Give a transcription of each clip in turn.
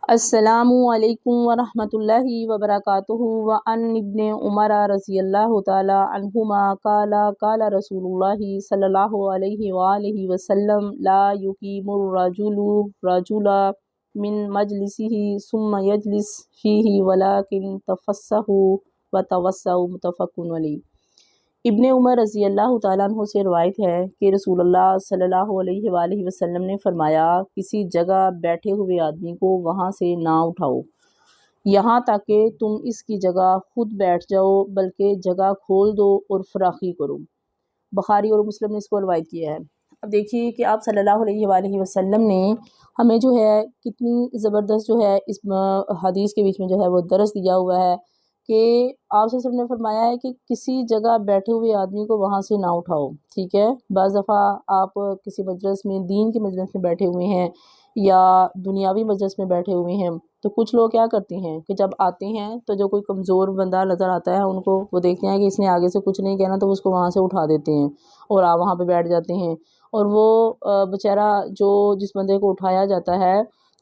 السلام علیکم ورحمۃ اللہ وبرکاتہ وعن ابن عمر رضی اللہ تعالی عنہما قال قال رسول اللہ صلی اللہ علیہ وآلہ وسلم لا یقیم الرجل رجلا من مجلسه ثم یجلس فیہ ولکن تفسحوا وتوسعوا متفق علیہ۔ ابن عمر رضی اللہ تعالیٰ عنہ سے روایت ہے کہ رسول اللہ صلی اللہ علیہ وآلہ وسلم نے فرمایا، کسی جگہ بیٹھے ہوئے آدمی کو وہاں سے نہ اٹھاؤ یہاں تک کہ تم اس کی جگہ خود بیٹھ جاؤ، بلکہ جگہ کھول دو اور فراخی کرو۔ بخاری اور مسلم نے اس کو روایت کیا ہے۔ اب دیکھیے کہ آپ صلی اللہ علیہ وآلہ وسلم نے ہمیں جو ہے کتنی زبردست جو ہے اس حدیث کے بیچ میں جو ہے وہ درس دیا ہوا ہے کہ آپ صلی اللہ علیہ وسلم نے فرمایا ہے کہ کسی جگہ بیٹھے ہوئے آدمی کو وہاں سے نہ اٹھاؤ، ٹھیک ہے۔ بعض دفعہ آپ کسی مجلس میں، دین کے مجلس میں بیٹھے ہوئے ہیں یا دنیاوی مجلس میں بیٹھے ہوئے ہیں، تو کچھ لوگ کیا کرتے ہیں کہ جب آتے ہیں تو جو کوئی کمزور بندہ نظر آتا ہے ان کو، وہ دیکھتے ہیں کہ اس نے آگے سے کچھ نہیں کہنا تو اس کو وہاں سے اٹھا دیتے ہیں اور آپ وہاں پہ بیٹھ جاتے ہیں، اور وہ بیچارہ جو جس بندے کو اٹھایا جاتا ہے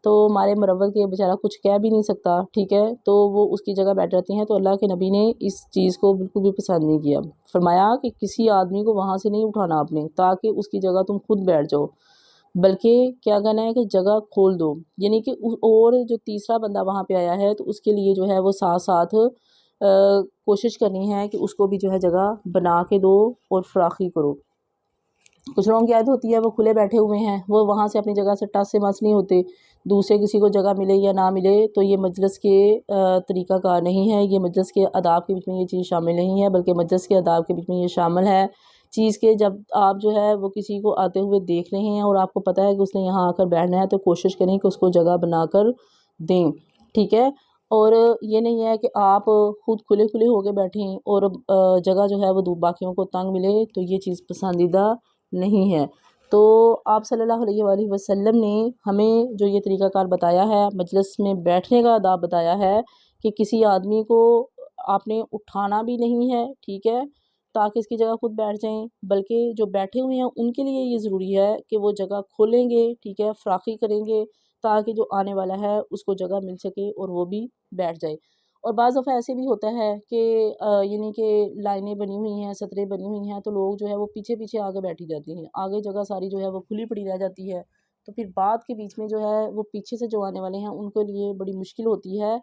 تو ہمارے مروت کے بیچارہ کچھ کہہ بھی نہیں سکتا، ٹھیک ہے، تو وہ اس کی جگہ بیٹھ جاتے ہیں۔ تو اللہ کے نبی نے اس چیز کو بالکل بھی پسند نہیں کیا، فرمایا کہ کسی آدمی کو وہاں سے نہیں اٹھانا آپ نے تاکہ اس کی جگہ تم خود بیٹھ جاؤ، بلکہ کیا کہنا ہے کہ جگہ کھول دو، یعنی کہ اور جو تیسرا بندہ وہاں پہ آیا ہے تو اس کے لیے جو ہے وہ ساتھ ساتھ کوشش کرنی ہے کہ اس کو بھی جو ہے جگہ بنا کے دو اور فراخی کرو۔ کچھ لوگوں کی عادت ہوتی ہے وہ کھلے بیٹھے ہوئے ہیں، وہ وہاں سے اپنی جگہ سے ٹس سے مس نہیں ہوتے، دوسرے کسی کو جگہ ملے یا نہ ملے تو یہ مجلس کے طریقہ کار نہیں ہے، یہ مجلس کے آداب کے بیچ میں یہ چیز شامل نہیں ہے، بلکہ مجلس کے آداب کے بیچ میں یہ شامل ہے چیز کے جب آپ جو ہے وہ کسی کو آتے ہوئے دیکھ رہے ہیں اور آپ کو پتہ ہے کہ اس نے یہاں آ کر بیٹھنا ہے تو کوشش کریں کہ اس کو جگہ بنا کر دیں، ٹھیک ہے۔ اور یہ نہیں ہے کہ آپ خود کھلے کھلے ہو کے بیٹھیں اور جگہ جو ہے وہ باقیوں کو تنگ ملے، تو یہ چیز پسندیدہ نہیں ہے۔ تو آپ صلی اللہ علیہ وآلہ وسلم نے ہمیں جو یہ طریقہ کار بتایا ہے، مجلس میں بیٹھنے کا آداب بتایا ہے کہ کسی آدمی کو آپ نے اٹھانا بھی نہیں ہے، ٹھیک ہے، تاکہ اس کی جگہ خود بیٹھ جائیں، بلکہ جو بیٹھے ہوئے ہیں ان کے لیے یہ ضروری ہے کہ وہ جگہ کھولیں گے، ٹھیک ہے، فراخی کریں گے تاکہ جو آنے والا ہے اس کو جگہ مل سکے اور وہ بھی بیٹھ جائے۔ اور بعض دفعہ ایسے بھی ہوتا ہے کہ یعنی کہ لائنیں بنی ہوئی ہیں، سطریں بنی ہوئی ہیں، تو لوگ جو ہے وہ پیچھے پیچھے آگے بیٹھی جاتی ہیں، آگے جگہ ساری جو ہے وہ کھلی پڑی رہ جاتی ہے، تو پھر بعد کے بیچ میں جو ہے وہ پیچھے سے جو آنے والے ہیں ان کے لیے بڑی مشکل ہوتی ہے۔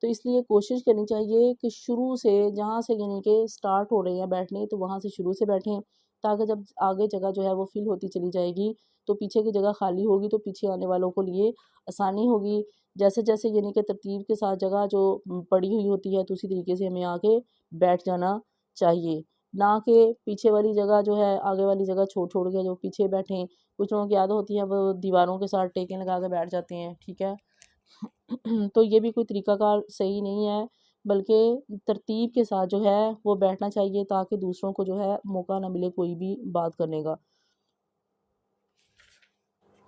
تو اس لیے کوشش کرنی چاہیے کہ شروع سے جہاں سے یعنی کہ سٹارٹ ہو رہے ہیں بیٹھنے تو وہاں سے شروع سے بیٹھیں، تاکہ جب آگے جگہ جو ہے وہ فل ہوتی چلی جائے گی تو پیچھے کی جگہ خالی ہوگی تو پیچھے آنے والوں کو لیے آسانی ہوگی۔ جیسے جیسے یعنی کہ ترتیب کے ساتھ جگہ جو پڑی ہوئی ہوتی ہے تو اسی طریقے سے ہمیں آگے بیٹھ جانا چاہیے، نہ کہ پیچھے والی جگہ جو ہے آگے والی جگہ چھوڑ چھوڑ کے جو پیچھے بیٹھیں۔ کچھ لوگوں کی عادت ہوتی ہے وہ دیواروں کے ساتھ ٹیکیں لگا کے بیٹھ جاتے ہیں، ٹھیک ہے، تو یہ بھی کوئی طریقہ کار صحیح نہیں ہے، بلکہ ترتیب کے ساتھ جو ہے وہ بیٹھنا چاہیے تاکہ دوسروں کو جو ہے موقع نہ ملے کوئی بھی بات کرنے کا۔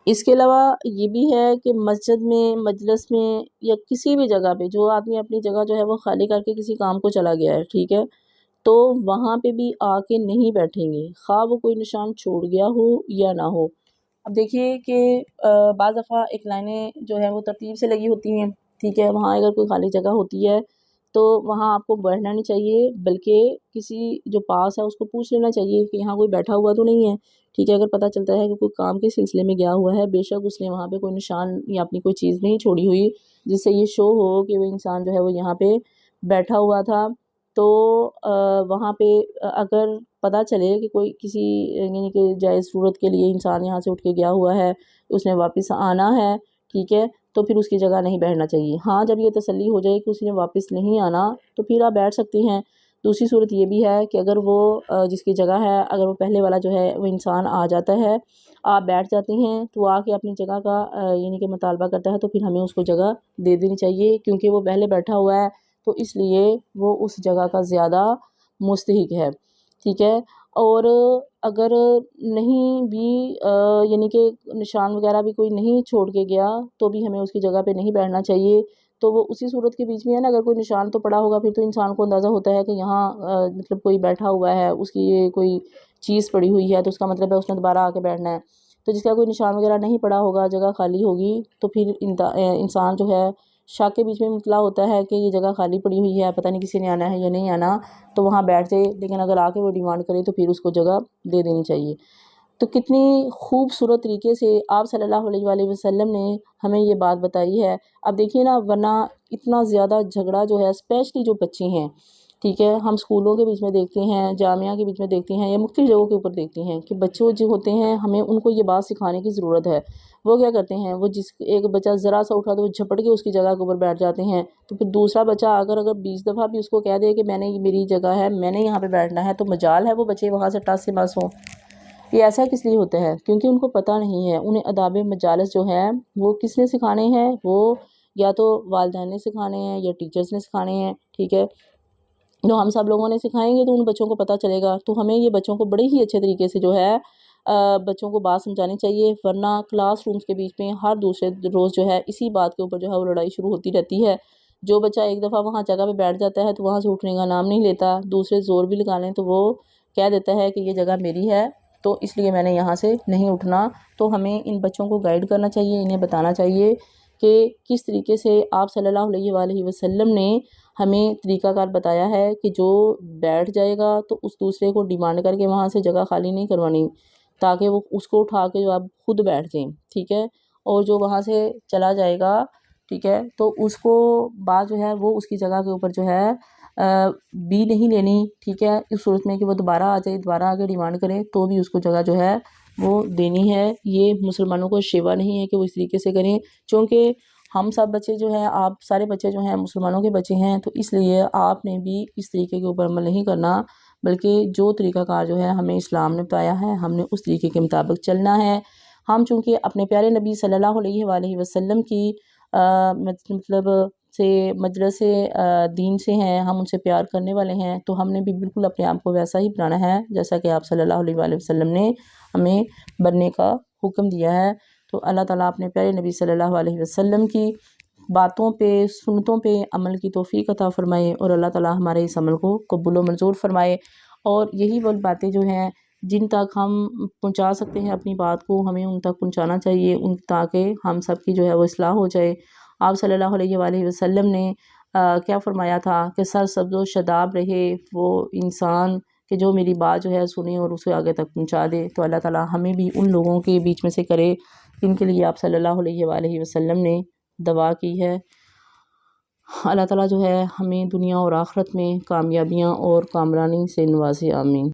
اس کے علاوہ یہ بھی ہے کہ مسجد میں، مجلس میں یا کسی بھی جگہ پہ جو آدمی اپنی جگہ جو ہے وہ خالی کر کے کسی کام کو چلا گیا ہے، ٹھیک ہے، تو وہاں پہ بھی آ کے نہیں بیٹھیں گے، خواہ وہ کوئی نشان چھوڑ گیا ہو یا نہ ہو۔ اب دیکھیے کہ بعض دفعہ ایک لائنیں جو ہیں وہ ترتیب سے لگی ہوتی ہیں، ٹھیک ہے، وہاں اگر کوئی خالی جگہ ہوتی ہے تو وہاں آپ کو بیٹھنا نہیں چاہیے، بلکہ کسی جو پاس ہے اس کو پوچھ لینا چاہیے کہ یہاں کوئی بیٹھا ہوا تو نہیں ہے، ٹھیک ہے۔ اگر پتہ چلتا ہے کہ کوئی کام کے سلسلے میں گیا ہوا ہے، بے شک اس نے وہاں پہ کوئی نشان یا اپنی کوئی چیز نہیں چھوڑی ہوئی جس سے یہ شو ہو کہ وہ انسان جو ہے وہ یہاں پہ بیٹھا ہوا تھا، تو وہاں پہ اگر پتہ چلے کہ کوئی کسی یعنی کہ جائز ضرورت کے لیے انسان یہاں سے اٹھ کے گیا ہوا ہے، اس نے واپس آنا ہے، ٹھیک ہے، تو پھر اس کی جگہ نہیں بیٹھنا چاہیے۔ ہاں جب یہ تسلی ہو جائے کہ اس نے واپس نہیں آنا تو پھر آپ بیٹھ سکتے ہیں۔ دوسری صورت یہ بھی ہے کہ اگر وہ جس کی جگہ ہے اگر وہ پہلے والا جو ہے وہ انسان آ جاتا ہے، آپ بیٹھ جاتے ہیں تو آ کے اپنی جگہ کا یعنی کہ مطالبہ کرتا ہے تو پھر ہمیں اس کو جگہ دے دینی چاہیے، کیونکہ وہ پہلے بیٹھا ہوا ہے تو اس لیے وہ اس جگہ کا زیادہ مستحق ہے، ٹھیک ہے۔ اور اگر نہیں بھی یعنی کہ نشان وغیرہ بھی کوئی نہیں چھوڑ کے گیا تو بھی ہمیں اس کی جگہ پہ نہیں بیٹھنا چاہیے، تو وہ اسی صورت کے بیچ میں ہے نا، اگر کوئی نشان تو پڑا ہوگا پھر تو انسان کو اندازہ ہوتا ہے کہ یہاں مطلب کوئی بیٹھا ہوا ہے، اس کی یہ کوئی چیز پڑی ہوئی ہے تو اس کا مطلب ہے اس نے دوبارہ آ کے بیٹھنا ہے، تو جس کا کوئی نشان وغیرہ نہیں پڑا ہوگا، جگہ خالی ہوگی، تو پھر انسان جو ہے شک کے بیچ میں مبتلا ہوتا ہے کہ یہ جگہ خالی پڑی ہوئی ہے، پتہ نہیں کسی نے آنا ہے یا نہیں آنا، تو وہاں بیٹھ جائے، لیکن اگر آ کے وہ ڈیمانڈ کرے تو پھر اس کو جگہ دے دینی چاہیے۔ تو کتنی خوبصورت طریقے سے آپ صلی اللہ علیہ وآلہ وسلم نے ہمیں یہ بات بتائی ہے۔ اب دیکھیے نا، ورنہ اتنا زیادہ جھگڑا جو ہے، اسپیشلی جو بچے ہیں، ٹھیک ہے، ہم سکولوں کے بیچ میں دیکھتے ہیں، جامعہ کے بیچ میں دیکھتے ہیں، یا مختلف جگہوں کے اوپر دیکھتے ہیں کہ بچوں جو ہوتے ہیں، ہمیں ان کو یہ بات سکھانے کی ضرورت ہے۔ وہ کیا کرتے ہیں، وہ ایک بچہ ذرا سا اٹھا تو وہ جھپٹ کے اس کی جگہ کے اوپر بیٹھ جاتے ہیں، تو پھر دوسرا بچہ اگر 20 دفعہ بھی اس کو کہہ دے کہ میری جگہ ہے، میں نے یہاں پہ بیٹھنا ہے، تو مجال ہے وہ بچے وہاں سے ٹس سے مس ہوں۔ یہ ایسا کس لیے ہوتا ہے؟ کیونکہ ان کو پتہ نہیں ہے، انہیں آداب مجالس جو ہے وہ کس نے سکھانے ہیں، وہ یا تو والدین نے سکھانے ہیں یا ٹیچرز نے سکھانے ہیں، ٹھیک ہے، تو ہم سب لوگوں نے سکھائیں گے تو ان بچوں کو پتہ چلے گا۔ تو ہمیں یہ بچوں کو بڑے ہی اچھے طریقے سے جو ہے بچوں کو بات سمجھانی چاہیے، ورنہ کلاس رومز کے بیچ میں ہر دوسرے روز جو ہے اسی بات کے اوپر جو ہے وہ لڑائی شروع ہوتی رہتی ہے۔ جو بچہ ایک دفعہ وہاں جگہ پہ بیٹھ جاتا ہے تو وہاں سے اٹھنے کا نام نہیں لیتا، دوسرے زور بھی لگا لیں تو وہ کہہ دیتا ہے کہ یہ جگہ میری ہے، تو اس لیے میں نے یہاں سے نہیں اٹھنا۔ تو ہمیں ان بچوں کو گائیڈ کرنا چاہیے، انہیں بتانا چاہیے کہ کس طریقے سے آپ صلی اللہ علیہ وآلہ وسلم نے ہمیں طریقہ کار بتایا ہے کہ جو بیٹھ جائے گا تو اس دوسرے کو ڈیمانڈ کر کے وہاں سے جگہ خالی نہیں کروانی، تاکہ وہ اس کو اٹھا کے جو آپ خود بیٹھ جائیں، ٹھیک ہے، اور جو وہاں سے چلا جائے گا، ٹھیک ہے، تو اس کو بات جو ہے وہ اس کی جگہ کے اوپر جو ہے بھی نہیں لینی، ٹھیک ہے، اس صورت میں کہ وہ دوبارہ آ جائے، دوبارہ آ کے ڈیمانڈ کرے تو بھی اس کو جگہ جو ہے وہ دینی ہے۔ یہ مسلمانوں کو شیوا نہیں ہے کہ وہ اس طریقے سے کریں، چونکہ ہم سب بچے جو ہیں، آپ سارے بچے جو ہیں مسلمانوں کے بچے ہیں، تو اس لیے آپ نے بھی اس طریقے کے اوپر عمل نہیں کرنا، بلکہ جو طریقہ کار جو ہے ہمیں اسلام نے بتایا ہے، ہم نے اس طریقے کے مطابق چلنا ہے۔ ہم چونکہ اپنے پیارے نبی صلی اللہ علیہ وآلہ وسلم کی مطلب سے مجلس دین سے ہیں، ہم ان سے پیار کرنے والے ہیں، تو ہم نے بھی بالکل اپنے آپ کو ویسا ہی بنانا ہے جیسا کہ آپ صلی اللہ علیہ وآلہ وسلم نے ہمیں بننے کا حکم دیا ہے۔ تو اللہ تعالیٰ اپنے پیارے نبی صلی اللہ علیہ وسلم کی باتوں پہ، سنتوں پہ عمل کی توفیق عطا فرمائے، اور اللہ تعالیٰ ہمارے اس عمل کو قبول و منظور فرمائے۔ اور یہی وہ باتیں جو ہیں جن تک ہم پہنچا سکتے ہیں اپنی بات کو، ہمیں ان تک پہنچانا چاہیے، تاکہ ہم سب کی جو ہے وہ اصلاح ہو جائے۔ آپ صلی اللہ علیہ وآلہ وسلم نے کیا فرمایا تھا کہ سر سبز و شاداب رہے وہ انسان کہ جو میری بات جو ہے سنے اور اسے آگے تک پہنچا دے۔ تو اللہ تعالیٰ ہمیں بھی ان لوگوں کے بیچ میں سے کرے جن کے لیے آپ صلی اللہ علیہ وآلہ وسلم نے دعا کی ہے۔ اللہ تعالیٰ جو ہے ہمیں دنیا اور آخرت میں کامیابیاں اور کامرانی سے نوازے، آمین۔